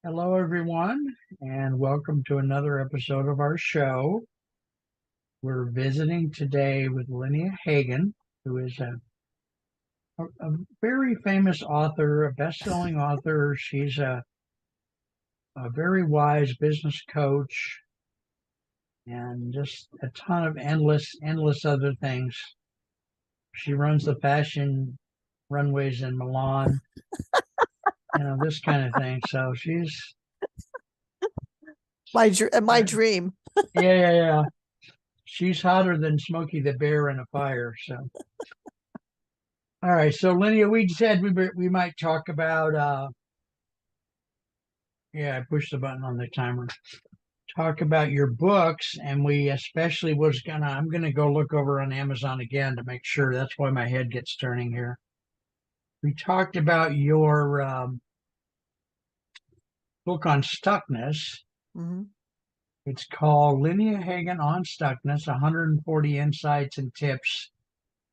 Hello, everyone, and welcome to another episode of our show. We're visiting today with Lynnea Hagen, who is a very famous author, a best-selling author. She's a very wise business coach and just a ton of endless other things. She runs the fashion runways in Milan, this kind of thing. So she's, My dream. yeah. She's hotter than Smokey the Bear in a fire. So. All right, so Lynnea, we said we might talk about yeah, I pushed the button on the timer. Talk about your books, and we especially I'm gonna go look over on Amazon again to make sure. That's why my head gets turning here. We talked about your book on stuckness. Hmm. It's called Lynnea Hagen on Stuckness: 140 Insights and Tips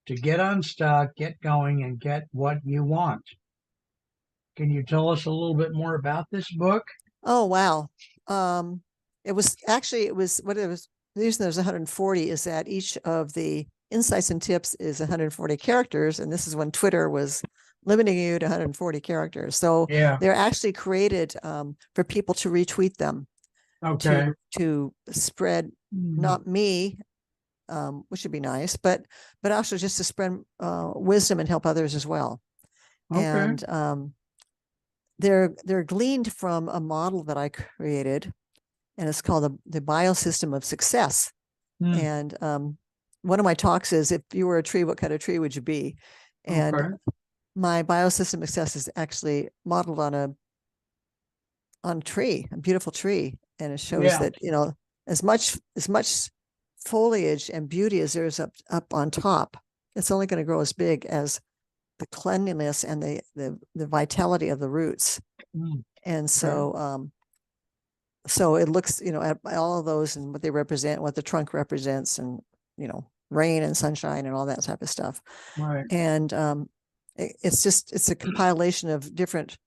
to Get Unstuck, Get Going, and Get What You Want. Can you tell us a little bit more about this book? Oh wow. Um, it was what it was. The reason there's 140 is that each of the insights and tips is 140 characters, and this is when Twitter was limiting you to 140 characters. So Yeah. they're actually created for people to retweet them Okay. to spread Mm. not me, which would be nice, but also just to spread wisdom and help others as well. Okay. And they're gleaned from a model that I created, and it's called the biosystem of success. Mm. And one of my talks is, if you were a tree, what kind of tree would you be? And Okay. my biosystem of success is actually modeled on a tree, a beautiful tree, and it shows Yeah. that as much foliage and beauty as there is up on top, it's only going to grow as big as the cleanliness and the vitality of the roots. Mm. And Okay. so it looks, at all of those and what they represent, what the trunk represents, and rain and sunshine and all that type of stuff. Right. And it's a compilation of different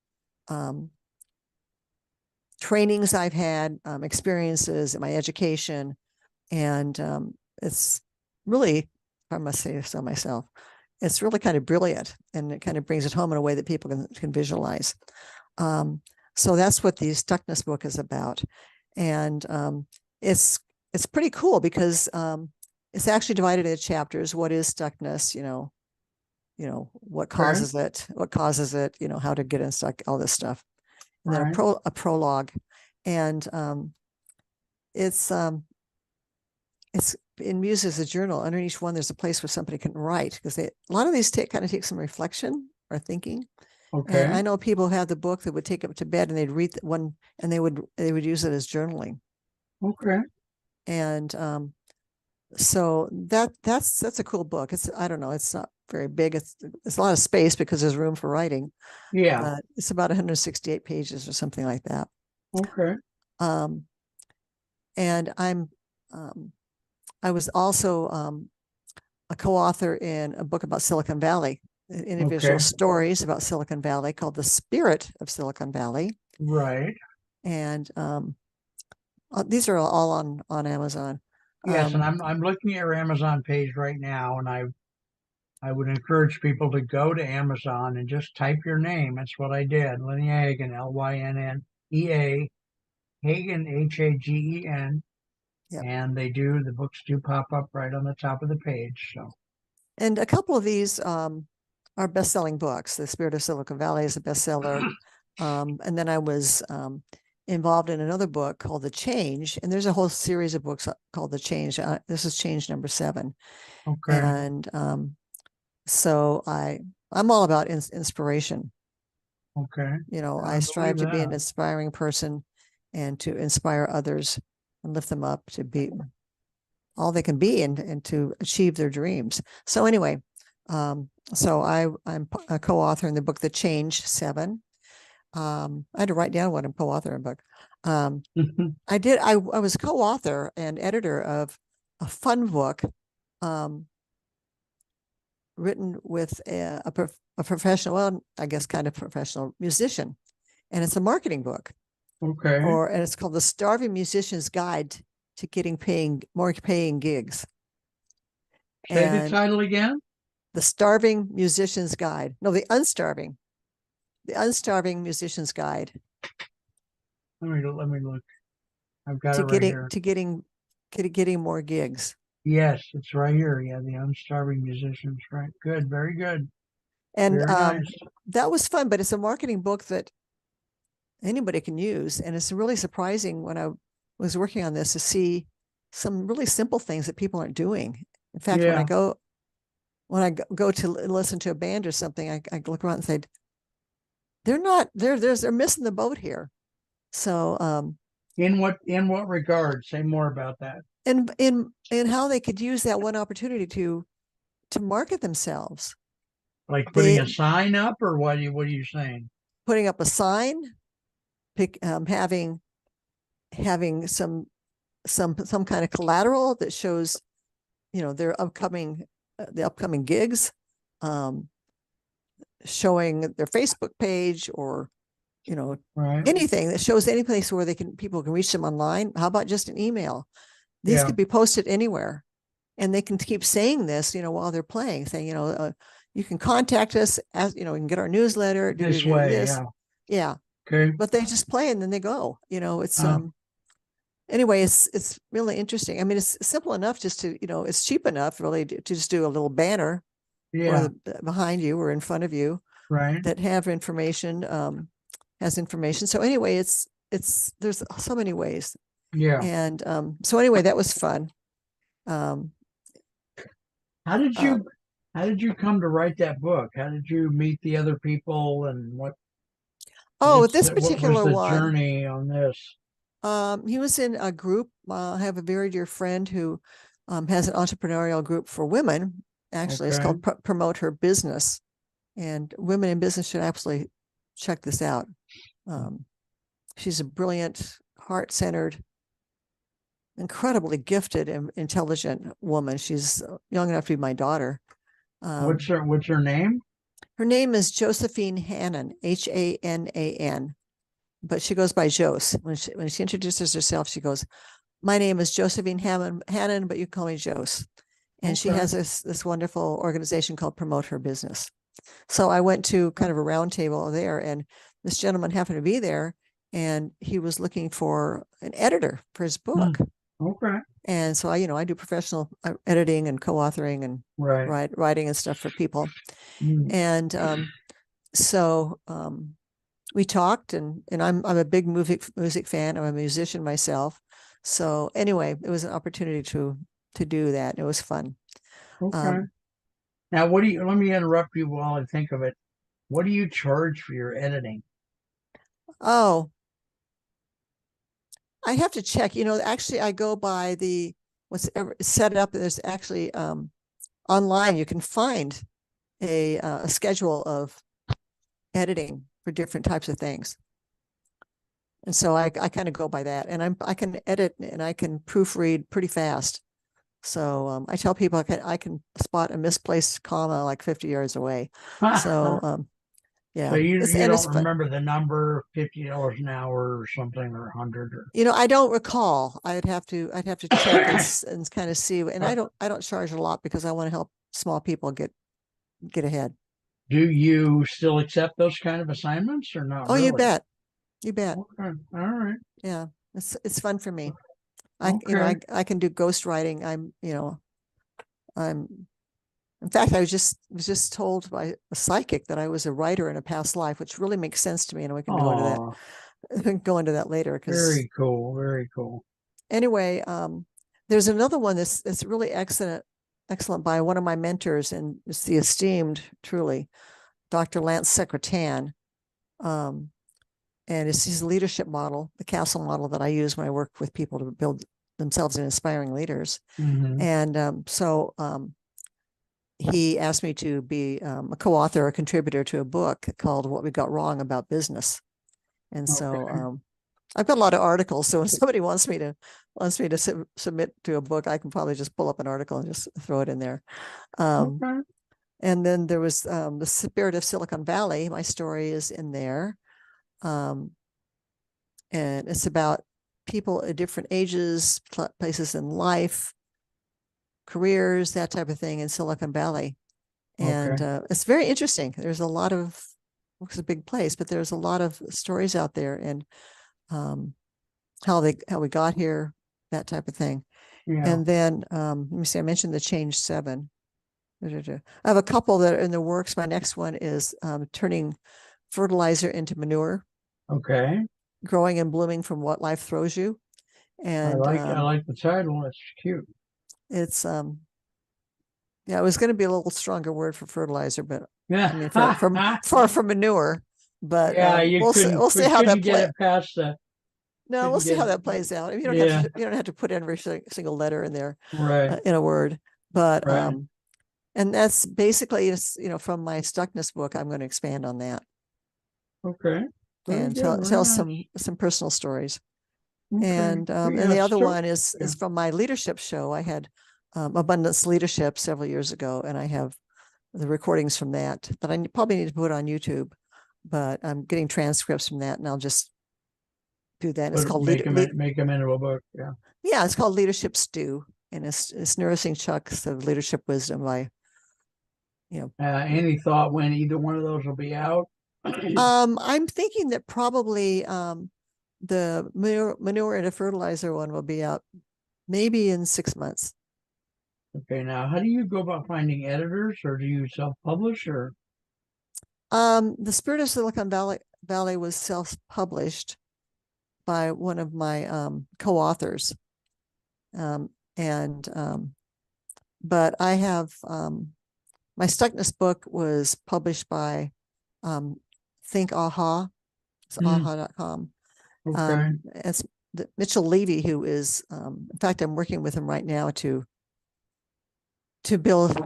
um, trainings I've had, experiences in my education, and it's really, if I must say so myself, it's really kind of brilliant, and it kind of brings it home in a way that people can visualize. Um, so that's what the Stuckness book is about, and it's it's pretty cool because it's actually divided into chapters. What is stuckness? What Okay. causes it? What causes it? How to get unstuck? All this stuff, and then Right. a prologue, and it's in used as a journal. Under each one, there's a place where somebody can write, because a lot of these kind of take some reflection or thinking. And Okay. I know people who have the book that would take it to bed and they'd read one, and they would use it as journaling. Okay. And so that's a cool book. I don't know, it's not very big. It's a lot of space because there's room for writing, Yeah. but it's about 168 pages or something like that. Okay. Um, and um, I was also a co-author in a book about Silicon Valley, individual Okay. stories about Silicon Valley, called The Spirit of Silicon Valley. Right. And these are all on Amazon. Yes, and Um, I'm looking at your Amazon page right now, and I would encourage people to go to Amazon and just type your name. That's what I did. Lynnea Hagen, Lynnea Hagen, Hagen, yeah. and the books do pop up right on the top of the page. So And a couple of these are best-selling books. The Spirit of Silicon Valley is a bestseller. And then I was involved in another book called The Change, and there's a whole series of books called The Change. This is Change number 7. okay. And so I'm all about inspiration. Okay. I I believe strive to be an that. inspiring person and to inspire others and lift them up to be all they can be, and to achieve their dreams. So anyway, so I'm a co-author in the book The Change 7. I had to write down what I'm co-author in book. Um, I was co-author and editor of a fun book um, written with a professional, well, I guess kind of professional musician, and it's a marketing book. Okay. and it's called The Starving Musician's Guide to Getting more paying gigs. Say the And title again. The Starving Musician's Guide. No, The Unstarving Musician's Guide Let me look. I've got it to right here. getting more gigs. Yes, it's right here. Yeah, the unstarving musicians. Right. Good. Very good. And Very nice. that was fun, but it's a marketing book that anybody can use. And it's really surprising when I was working on this to see some really simple things that people aren't doing. In fact, Yeah. when I go to listen to a band or something, I look around and say, they're missing the boat here. So In what regard? Say more about that. in how they could use that one opportunity to market themselves. Like putting They a sign up, or what are you saying? putting up a sign, having some kind of collateral that shows, their the upcoming gigs, um, showing their Facebook page, or you know Right. anything that shows any place where people can reach them online. How about just an email? These Yeah. could be posted anywhere, and they can keep saying this, while they're playing, saying, you can contact us, as you can get our newsletter, This way. this, Yeah. yeah. Okay. But they just play and then they go. It's Uh, anyway, it's really interesting. I mean, it's simple enough just to, it's cheap enough really to just do a little banner for yeah. the behind you or in front of you Right. that has information. So anyway, there's so many ways. Yeah. And so anyway, that was fun. Um, How did uh, you how did you come to write that book? How did you meet the other people, and oh, this what was particular the one, journey on this? he was in a group. I have a very dear friend who has an entrepreneurial group for women. Actually, it's Okay. called Promote Her Business, and women in business should absolutely check this out. Um, she's a brilliant, heart-centered, incredibly gifted and intelligent woman. She's young enough to be my daughter. What's her name? Her name is Josephine Hannon, Hanan, but she goes by Jose. When she introduces herself, she goes, "My name is Josephine Hannon, but you can call me Jose." And she Okay. has this wonderful organization called Promote Her Business. So I went to kind of a roundtable there, and this gentleman happened to be there, and he was looking for an editor for his Hmm. book. Okay. And so I do professional editing and co-authoring and Right. writing and stuff for people. Hmm. And so we talked, and I'm a big music fan. I'm a musician myself. So anyway, it was an opportunity to do that. It was fun. Okay. Um, Now, let me interrupt you while I think of it. What do you charge for your editing? oh, I have to check. Actually, I go by the what's ever set up. There's actually online. You can find a schedule of editing for different types of things. And so I kind of go by that, and I can edit and I can proofread pretty fast. So I tell people I can spot a misplaced comma like 50 yards away. So So yeah, you it's don't fun. remember the number, $50 an hour or something, or 100 or I don't recall. I'd have to check and kind of see. And I don't charge a lot because I want to help small people get ahead. do you still accept those kind of assignments or not Oh, you really? bet, you bet. Okay. All right. Yeah, it's fun for me. I you know Okay. I can do ghost writing. I'm In fact, I was just told by a psychic that I was a writer in a past life, which really makes sense to me, and we can go into that. Oh, We can go into that later because very cool. Very cool. anyway, there's another one that's really excellent by one of my mentors, and it's the esteemed, truly, Dr. Lance Secretan. Um, and it's his leadership model, the castle model that I use when I work with people to build themselves into inspiring leaders. Hmm. And he asked me to be a co-author or contributor to a book called "What We Got Wrong About Business." And so Okay. I've got a lot of articles. So if somebody wants me to submit to a book, I can probably just pull up an article and just throw it in there. Um, Okay. and then there was the Spirit of Silicon Valley. My story is in there. Um, and it's about people at different ages, places in life, careers, that type of thing in Silicon Valley. And Okay. it's very interesting. There's a lot of, it's a big place, but there's a lot of stories out there, and how we got here, that type of thing. Yeah. And then let me see, I mentioned the Change 7. I have a couple that are in the works. My next one is turning fertilizer into manure, Okay. growing and blooming from what life throws you. And I like the title. It's cute. it's yeah, it was going to be a little stronger word for fertilizer, but Yeah. I mean for manure. But Yeah, we'll see how couldn't that get play. it past the No, we'll couldn't see get how it. that plays out. I mean, Yeah. you don't have to put every single letter in there Right. in a word, but Right. and that's basically from my Stuckness book. I'm going to expand on that Okay. Very and good. Very tell nice. some personal stories. Okay. And Yeah. the other Start. one Yeah. is from my leadership show. I had Abundance Leadership several years ago, and I have the recordings from that that I probably need to put on YouTube. But I'm getting transcripts from that, and I'll just do that. It's But called make them into a book. Yeah. yeah, it's called Leadership Stew, and it's nourishing chunks of leadership wisdom by Any thought when either one of those will be out? I'm thinking that probably the manure and a fertilizer one will be out maybe in 6 months. Okay. Now, how do you go about finding editors, or do you self-publish, or The Spirit of Silicon Valley was self-published by one of my co-authors, and but I have my Stuckness book was published by Think Aha. It's Hmm, aha.com. okay. It's Mitchell Levy, who is, in fact, I'm working with him right now to build,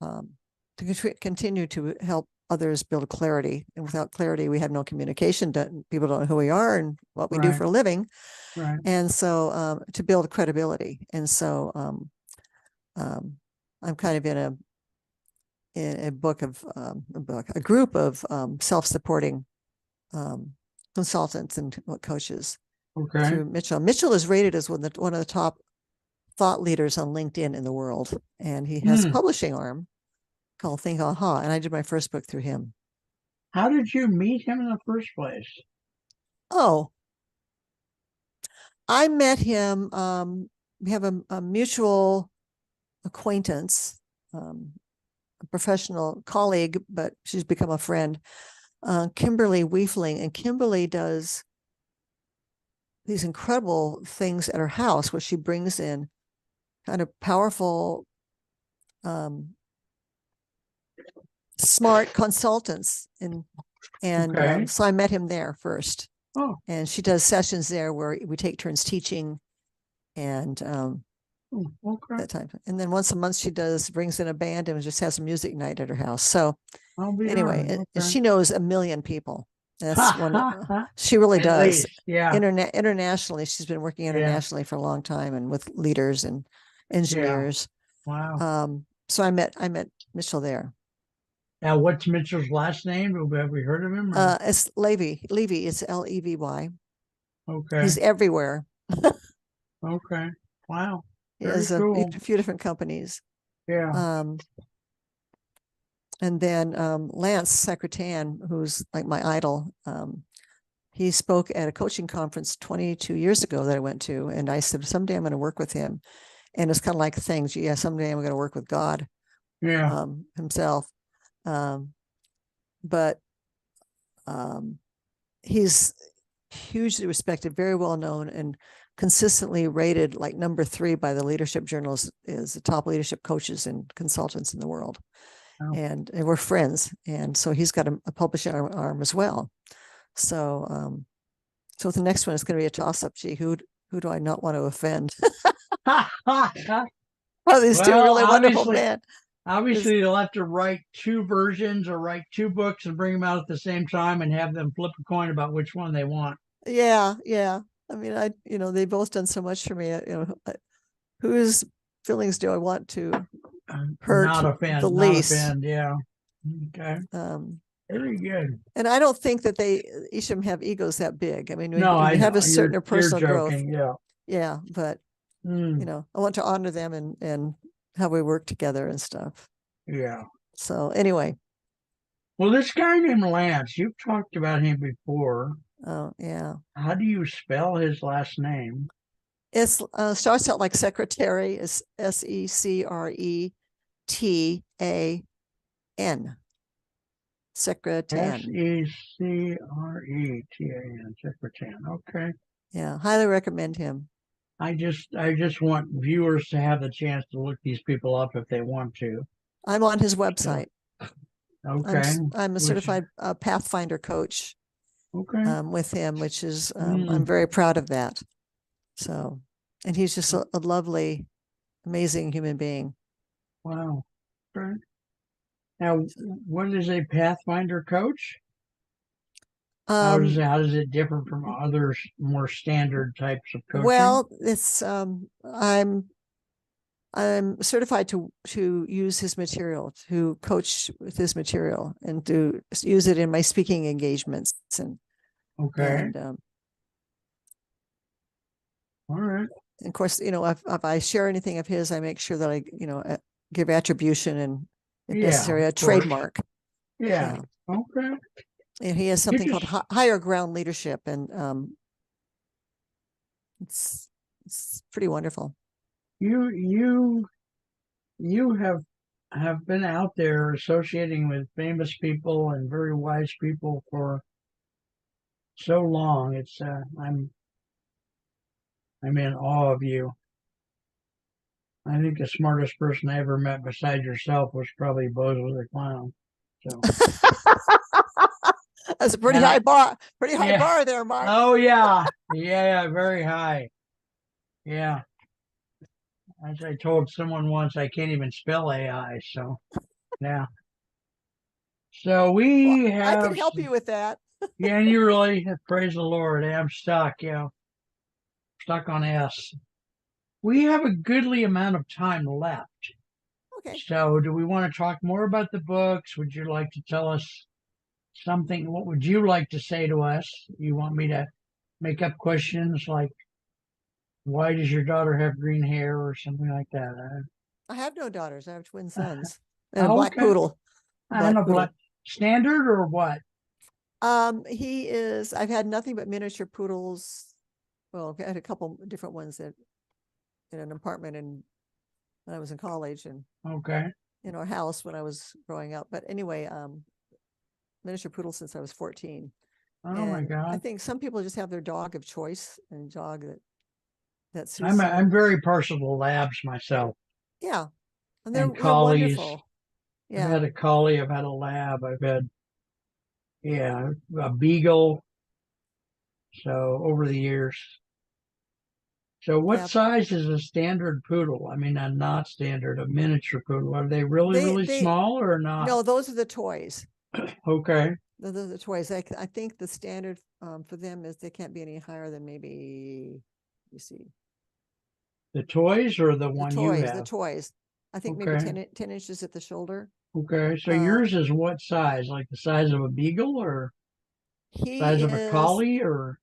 to continue to help others build clarity. And without clarity, we have no communication. People don't know who we are and what we do Right. for a living. Right. And so to build credibility. And so I'm kind of in a group of self-supporting consultants and coaches Okay. through Mitchell. Mitchell is rated as one of the top thought leaders on LinkedIn in the world, and he has a Hmm. publishing arm called Think Aha, and I did my first book through him. How did you meet him in the first place? Oh, I met him. We have a mutual acquaintance, a professional colleague, but she's become a friend, Kimberly Weefling, and Kimberly does these incredible things at her house where she brings in kind of powerful, um, smart consultants, and Okay. so I met him there first, Oh, and she does sessions there where we take turns teaching and okay. that type. And then once a month she brings in a band and just has a music night at her house. So I'll be anyway, darned. and Okay. she knows a million people. That's Ha one. ha ha. She really At does. least, yeah, Internationally, she's been working yeah, internationally for a long time and with leaders and yeah. engineers. Wow. So I met Mitchell there. Now, what's Mitchell's last name? Have we heard of him? Or It's Levy. Levy. It's Levy. okay, He's everywhere. okay. Wow. He Very has a cool. few different companies. Yeah, Um, and then Lance Secretan, who's like my idol, he spoke at a coaching conference 22 years ago that I went to. And I said, someday I'm going to work with him. And it's kind of like things. Yeah, someday I'm going to work with God yeah. himself. Um, but he's hugely respected, very well known, and consistently rated like number 3 by the leadership journals is the top leadership coaches and consultants in the world. Wow. And we're friends. And so he's got a publishing arm as well. So, so the next one is going to be a toss up. Gee, who do I not want to offend? Ha ha ha. Oh, these two Well, really wonderful men. obviously, they'll have to write 2 versions or write 2 books and bring them out at the same time and have them flip a coin about which one they want. Yeah. I mean, they've both done so much for me. Whose feelings do I want to hurt Not the offend, not least? offend. Yeah. Okay. Very good. And I don't think that each of them have egos that big. I mean, No, when I you have know a certain you're personal growth, joking. Yeah. yeah, but Mm, I want to honor them and how we work together and stuff. yeah. So anyway, Well, this guy named Lance, you've talked about him before. oh yeah, How do you spell his last name? it's starts out like secretary is Secretan, S Secretan. E C R E T A N, Secretan. Okay. Yeah, highly recommend him. I just want viewers to have the chance to look these people up if they want to. I'm on his So, website. okay. I'm a Which, certified Pathfinder coach okay. with him, which is I'm Mm, very proud of that. So, and he's just a lovely, amazing human being. wow. Okay. Now, what is a Pathfinder coach? Um, How does it differ from other more standard types of coaching? well, it's I'm certified to use his material, to coach with his material, and to use it in my speaking engagements. Okay. And All right. of course, if I share anything of his, I make sure that I give attribution and, if Yeah, necessary, of a course. trademark. Yeah. Yeah, Okay. and he has You something called just higher ground leadership, and it's it's pretty wonderful. you you have been out there associating with famous people and very wise people for so long. It's I'm in awe of you. I think the smartest person I ever met besides yourself was probably Bozo the Clown. So, That's a and I, pretty high yeah, bar there, Mark. oh yeah, yeah, very high. Yeah, as I told someone once, I can't even spell AI. So, yeah. So Well, we I can have, help you with that. yeah, and you really praise the Lord. I'm stuck, stuck on S. We have a goodly amount of time left. Okay. So, do we want to talk more about the books? Would you like to tell us something? What would you like to say to us? You want me to make up questions like, why does your daughter have green hair or something like that? I have no daughters. I have twin sons and a Oh, black okay. poodle. A I know black black poodle. standard or what? He is. I've had nothing but miniature poodles. Well, I had a couple different ones that in an apartment when I was in college, and Okay. in our house when I was growing up. But anyway, miniature poodle since I was 14. Oh my And I God. think some people just have their dog of choice and dog that I'm suits I'm them. very partial to labs myself Yeah, and and they're collies. wonderful. I've Yeah, had a collie, I've had a lab, I've had yeah, a beagle. So over the years. So what yeah. size is a standard poodle? I mean, a not standard, a miniature poodle. Are they really, They really they small or not? no, those are the toys. Okay. Those are the toys. I think the standard for them is they can't be any higher than maybe. You see, The toys or the one you the have? toys. I think maybe Okay. 10 inches at the shoulder. Okay. So Uh, yours is what size? Like the size of a beagle or he size of a is collie or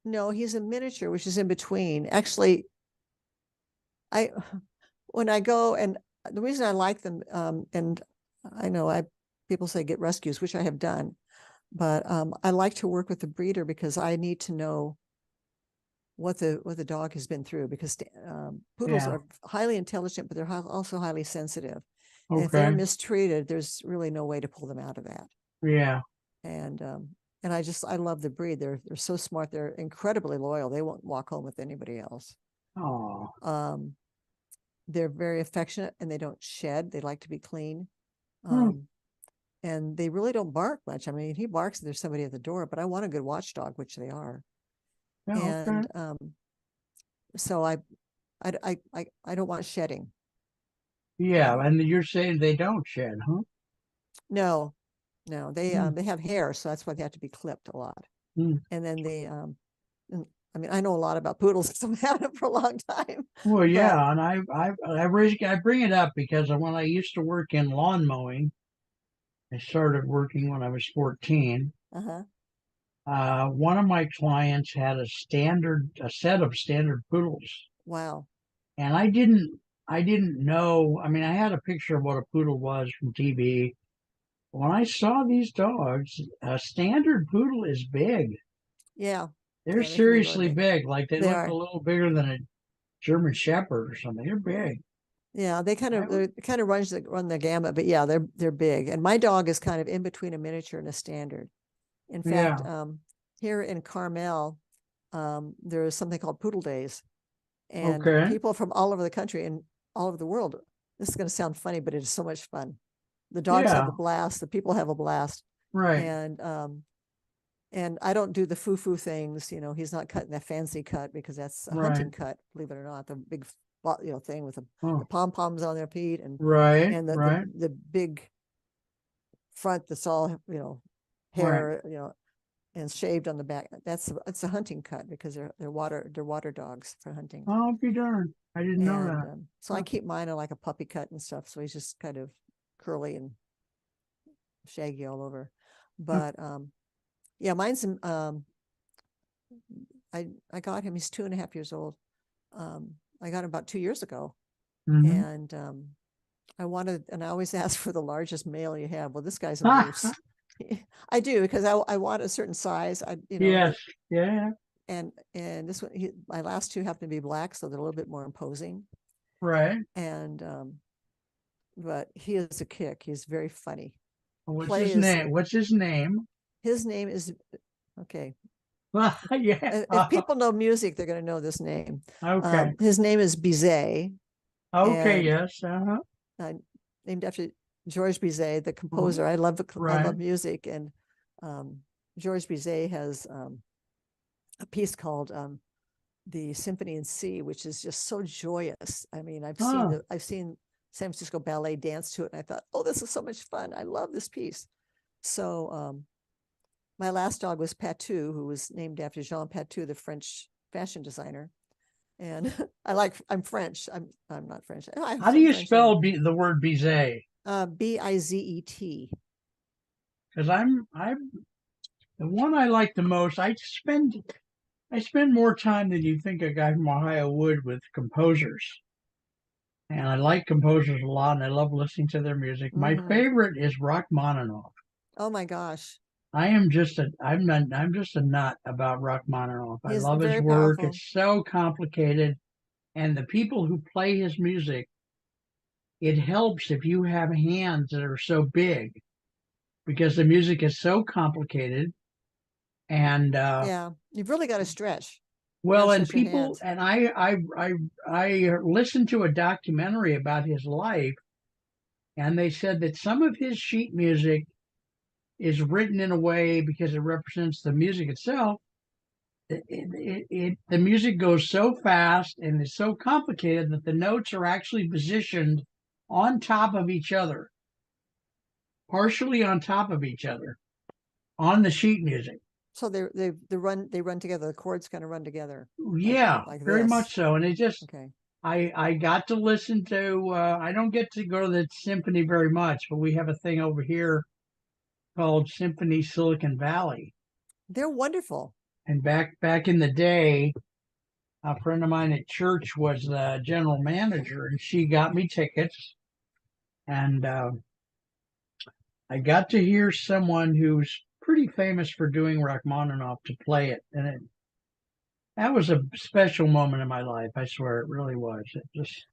no, he's a miniature, which is in between. Actually, I when I go, and the reason I like them, and I know I people say get rescues, which I have done, but I like to work with the breeder because I need to know what the dog has been through, because poodles yeah. are highly intelligent, but they're also highly sensitive. And if they're Okay. mistreated, there's really no way to pull them out of that. Yeah. And I love the breed. They're so smart. They're incredibly loyal. They won't walk home with anybody else. Oh. Um, they're very affectionate and they don't shed. They like to be clean. Hmm. Um, and they really don't bark much. I mean, he barks if there's somebody at the door, but I want a good watchdog, which they are. Yeah, okay. And so I don't want shedding. Yeah, Um, and you're saying they don't shed, huh? no, no, Hmm. they have hair, so that's why they have to be clipped a lot. Hmm. And then and, I mean, I know a lot about poodles because I've had them for a long time, Well, but yeah, and I bring it up because when I used to work in lawn mowing, I started working when I was 14. Uh-huh. One of my clients had a set of standard poodles, Wow. and I didn't know. I mean, I had a picture of what a poodle was from TV. When I saw these dogs, a standard poodle is big. Yeah. They're Yeah, they can be really seriously big. big. Like they They look a are. little bigger than a German Shepherd or something. They're Yeah. big. Yeah, I, they kind of run the gamut, but yeah, they're big. And my dog is kind of in between a miniature and a standard. In yeah. fact, here in Carmel, there is something called Poodle Days, and Okay. people from all over the country and all over the world. This is going to sound funny, but it is so much fun. The dogs have Yeah. a blast. The people have a blast, Right. and I don't do the foo-foo things. You know, he's not cutting that fancy cut because that's a Right. hunting cut, believe it or not. The big, thing with the Oh. pom-poms on their feet and Right. and Right. the big front that's all, Right. hair, and shaved on the back. It's a hunting cut because they're water dogs for hunting. I'll be darned. I didn't know And that. so I keep mine in like a puppy cut and stuff. So he's just kind of curly and shaggy all over. Huh. But yeah, mine's I got him. He's 2.5 years old. I got him about 2 years ago, Mm-hmm. and I always ask for the largest male you have. Well, this guy's a moose. I do because I want a certain size. Yes. Yeah. And this one, my last two happen to be black, so they're a little bit more imposing. Right. And but he is a kick. He's very funny. What's Play his is name? What's his name? his name is okay. Yeah. If people know music, they're going to know this name. Okay. His name is Bizet, Okay. and Yes. Uh-huh. named after Georges Bizet, the Uh-huh. composer. I Right. love music, and Georges Bizet has a piece called the Symphony in C, which is just so joyous. I mean, Oh. I've seen San Francisco Ballet dance to it, and I thought, oh, this is so much fun. I love this piece. So my last dog was Patou, who was named after Jean Patou, the French fashion designer. And I'm French. I'm not French. I have How do some you French in spell me. the word Bizet? Bizet. Because I'm the one I like the most. I spend more time than you think a guy from Ohio would with composers. And I like composers a lot, and I love listening to their music. My Mm-hmm. favorite is Rachmaninoff. Oh my gosh, I'm just a nut about Rachmaninoff. I he's love his very work. powerful. It's so complicated, and the people who play his music, it helps if you have hands that are so big because the music is so complicated. And Yeah, you've really got to stretch. You got to well, and stretch your people hands. and I listened to a documentary about his life, and they said that some of his sheet music is written in a way because it represents the music itself. The music goes so fast and is so complicated that the notes are actually positioned on top of each other, partially on top of each other on the sheet music. So they run together. The chords kind of run together, Yeah, like very this. much so. And it just Okay. I got to listen to I don't get to go to the symphony very much, but we have a thing over here called Symphony Silicon Valley. They're wonderful. And back in the day, a friend of mine at church was the general manager, and she got me tickets. And I got to hear someone who's pretty famous for doing Rachmaninoff to play it, and that was a special moment in my life. I swear it really was. It just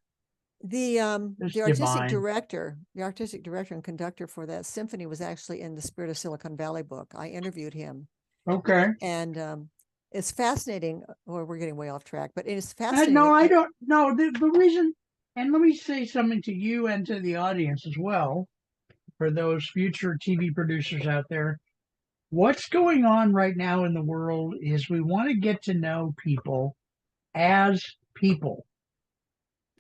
divine. The artistic director and conductor for that symphony was actually in the Spirit of Silicon Valley book. I interviewed him, Okay. and it's fascinating. Or we're getting way off track, but it is No, fascinating. I don't. No, the reason, and let me say something to you and to the audience as well, for those future TV producers out there. What's going on right now in the world is we want to get to know people as people.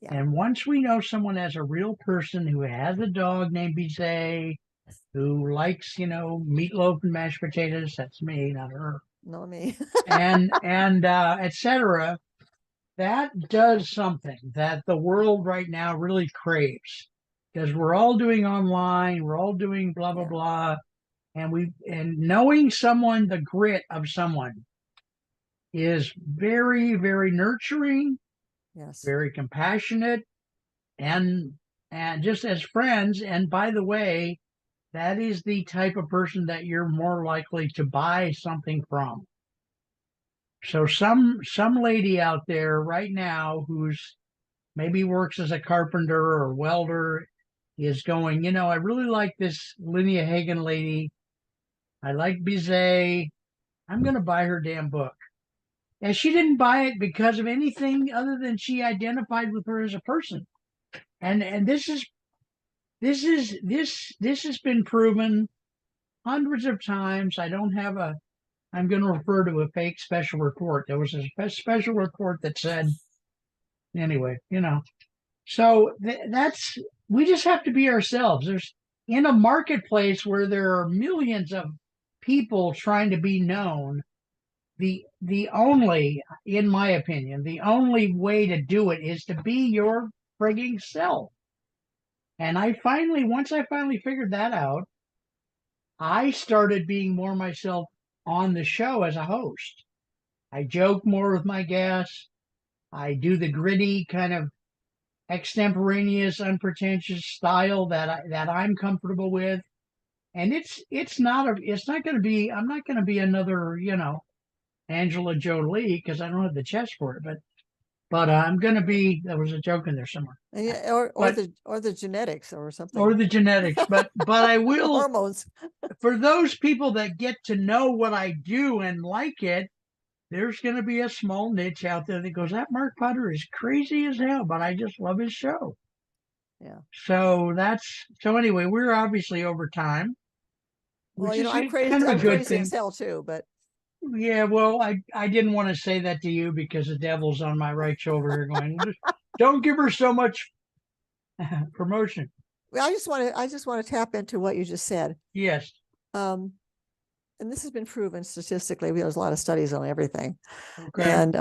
Yeah. And once we know someone as a real person who has a dog named Bizet, who likes, meatloaf and mashed potatoes, that's me, not her, Know me. and etc. That does something that the world right now really craves. because we're all doing online, we're all doing blah blah Yeah. blah, and knowing someone, the grit of someone is very, very nurturing, Yes. very compassionate, and just as friends. And by the way, that is the type of person that you're more likely to buy something from. So some lady out there right now who's maybe works as a carpenter or welder is going, I really like this Lynnea Hagen lady. I like Bizet. I'm going to buy her damn book. And she didn't buy it because of anything other than she identified with her as a person. And this has been proven hundreds of times. I don't have a I'm going to refer to a fake special report. There was a special report that said anyway, So that's we just have to be ourselves. There's in a marketplace where there are millions of people trying to be known, the only, in my opinion, the only way to do it is to be your frigging self. And once I finally figured that out, I started being more myself on the show as a host. I joke more with my guests. I do the gritty kind of extemporaneous, unpretentious style that I'm comfortable with. And it's not going to be I'm not going to be another Angela Jolie because I don't have the chest for it, but I'm going to be. There was a joke in there somewhere, Yeah, but or the genetics or or something. the genetics, but I The will hormones. for those people that get to know what I do and like it. There's going to be a small niche out there that goes, that Mark Potter is crazy as hell, but I just love his show. Yeah. So anyway, we're obviously over time, Well, which is I'm crazy. kind of a I'm good crazy as thing. hell too, but Yeah, well, I didn't want to say that to you because the devil's on my right shoulder here going, don't give her so much promotion. I just want to tap into what you just said. Yes. Um, and this has been proven statistically. There's a lot of studies on everything. Okay. And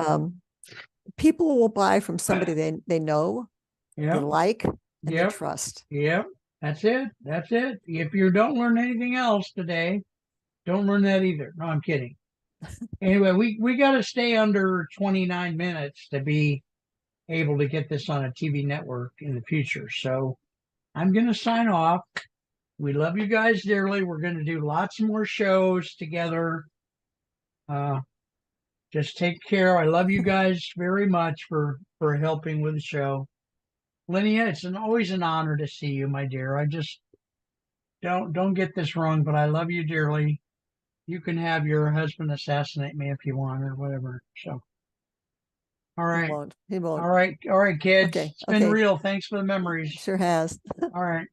people will buy from somebody they know, they Yep. like, and they Yep. trust. Yep. That's it. That's it. If you don't learn anything else today, don't learn that either. No, I'm kidding. Anyway, we got to stay under 29 minutes to be able to get this on a TV network in the future. So I'm going to sign off. We love you guys dearly. We're going to do lots more shows together. Uh, just take care. I love you guys very much for helping with the show. Lynnea, it's always an honor to see you, my dear. I just don't get this wrong, but I love you dearly. You can have your husband assassinate me if you want or whatever. So, all He right. won't. He won't. All right. All right, kids. Okay. It's been Okay. real. Thanks for the memories. Sure has. All right.